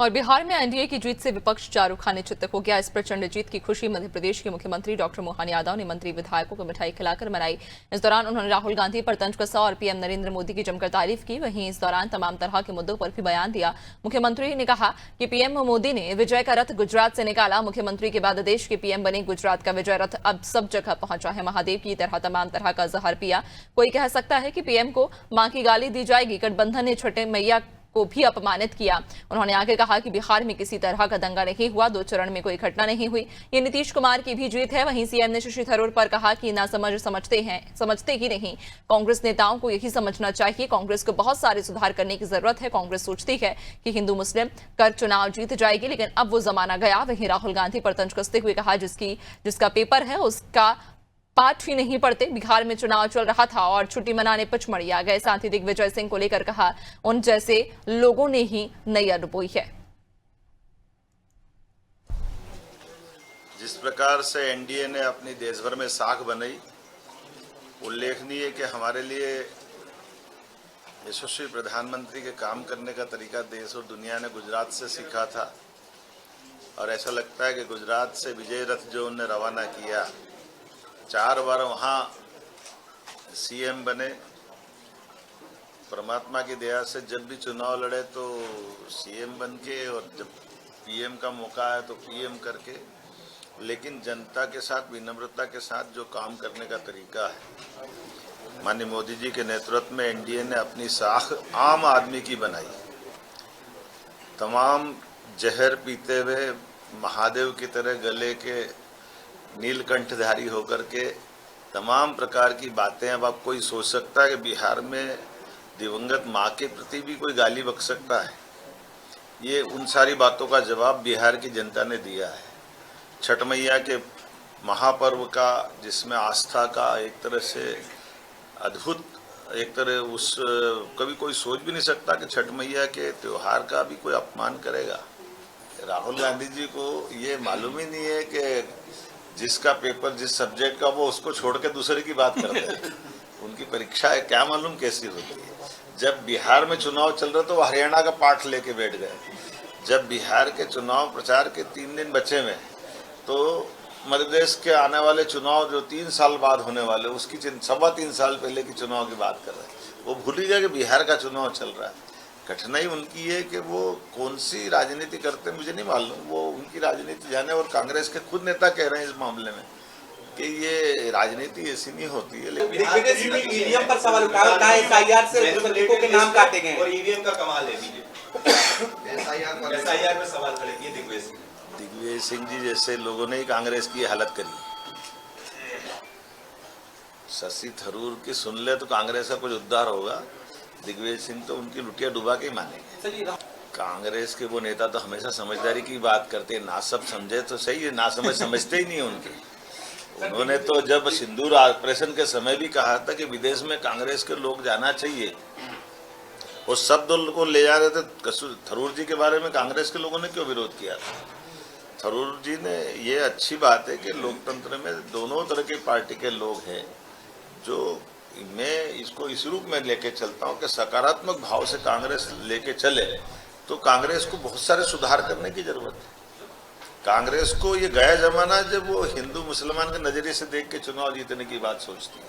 और बिहार में एनडीए की जीत से विपक्ष चारों खाने चित्त हो गया। इस प्रचंड जीत की खुशी मध्य प्रदेश के मुख्यमंत्री डॉक्टर मोहन यादव ने मंत्री विधायकों को मिठाई खिलाकर मनाई। इस दौरान उन्होंने राहुल गांधी पर तंज कसा और पीएम नरेंद्र मोदी की जमकर तारीफ की। वहीं इस दौरान तमाम तरह के मुद्दों पर भी बयान दिया। मुख्यमंत्री ने कहा कि पीएम मोदी ने विजय का रथ गुजरात से निकाला। मुख्यमंत्री के बाद देश के पीएम बने। गुजरात का विजय रथ अब सब जगह पहुंचा है। महादेव की तरह तमाम तरह का जहर पिया। कोई कह सकता है कि पीएम को मां की गाली दी जाएगी। गठबंधन ने छठे मैया को भी अपमानित किया। उन्होंने आगे कहा कि बिहार में किसी तरह का दंगा नहीं हुआ। 2 चरण में कोई घटना नहीं हुई। ये नीतीश कुमार की भी जीत है। वहीं सीएम ने शशि थरूर पर कहा कि समझते ही नहीं। कांग्रेस नेताओं को यही समझना चाहिए। कांग्रेस को बहुत सारे सुधार करने की जरूरत है। कांग्रेस सोचती है कि हिंदू मुस्लिम कर चुनाव जीत जाएगी, लेकिन अब वो जमाना गया। वहीं राहुल गांधी पर तंज कसते हुए कहा जिसका पेपर है उसका पाठ ही नहीं पढ़ते। बिहार में चुनाव चल रहा था और छुट्टी मनाने पचमढ़ी आ गए। साथ ही दिग्विजय सिंह को लेकर कहा उन जैसे लोगों ने ही नैया डुबोई है। जिस प्रकार से एनडीए ने अपनी देश भर में साख बनाई, उल्लेखनीय है कि हमारे लिए यशस्वी प्रधानमंत्री के काम करने का तरीका देश और दुनिया ने गुजरात से सीखा था। और ऐसा लगता है कि गुजरात से विजय रथ जो उन्होंने रवाना किया, 4 बार वहाँ सीएम बने। परमात्मा की दया से जब भी चुनाव लड़े तो सीएम बन के, और जब पीएम का मौका आया तो पीएम करके। लेकिन जनता के साथ विनम्रता के साथ जो काम करने का तरीका है, माननीय मोदी जी के नेतृत्व में एनडीए ने अपनी साख आम आदमी की बनाई। तमाम जहर पीते हुए महादेव की तरह गले के नीलकंठधारी होकर के तमाम प्रकार की बातें। अब आप कोई सोच सकता है कि बिहार में दिवंगत माँ के प्रति भी कोई गाली बक सकता है? ये उन सारी बातों का जवाब बिहार की जनता ने दिया है। छठ मैया के महापर्व का, जिसमें आस्था का एक तरह से अद्भुत, एक तरह उस कभी कोई सोच भी नहीं सकता कि छठ मैया के त्योहार का भी कोई अपमान करेगा। राहुल गांधी जी को ये मालूम ही नहीं है कि जिसका पेपर जिस सब्जेक्ट का, वो उसको छोड़ के दूसरे की बात करते हैं। उनकी परीक्षा है क्या मालूम कैसी होती है। जब बिहार में चुनाव चल रहा तो वो हरियाणा का पाठ लेके बैठ गए। जब बिहार के चुनाव प्रचार के 3 दिन बचे हुए, तो मध्य प्रदेश के आने वाले चुनाव जो 3 साल बाद होने वाले, उसकी 3.25 साल पहले की चुनाव की बात कर रहे हैं। वो भूल ही गए कि बिहार का चुनाव चल रहा है। कठिनाई उनकी है कि वो कौन सी राजनीति करते हैं मुझे नहीं मालूम, वो उनकी राजनीति जाने। और कांग्रेस के खुद नेता कह रहे हैं इस मामले में कि ये राजनीति ऐसी नहीं होती है। ईवीएम पर सवाल उठाया, कहा एसआईआर से लोगों के नाम काटे गए और ईवीएम का कमाल है। बीजेपी एसआईआर में सवाल खड़े किए दिग्विजय सिंह जी जैसे लोगों ने ही कांग्रेस की हालत करी। शशि थरूर की सुन ले तो कांग्रेस का कुछ उद्धार होगा। दिग्विजय सिंह तो उनकी लुटिया डुबा के ही मानेंगे। कांग्रेस के वो नेता तो हमेशा समझदारी की बात करते हैं। ना सब समझे तो सही है, ना समझते ही नहीं है उनके। उन्होंने तो जब सिंदूर ऑपरेशन के समय भी कहा था कि विदेश में कांग्रेस के लोग जाना चाहिए। वो शब्द को ले जा रहे थे। थरूर जी के बारे में कांग्रेस के लोगों ने क्यों विरोध किया था? थरूर जी ने, ये अच्छी बात है कि लोकतंत्र में दोनों तरह की पार्टी के लोग हैं। जो मैं इसको इस रूप में लेके चलता हूँ कि सकारात्मक भाव से कांग्रेस लेके चले तो कांग्रेस को बहुत सारे सुधार करने की जरूरत है। कांग्रेस को ये गया जमाना जब वो हिंदू मुसलमान के नजरिए से देख के चुनाव जीतने की बात सोचती है।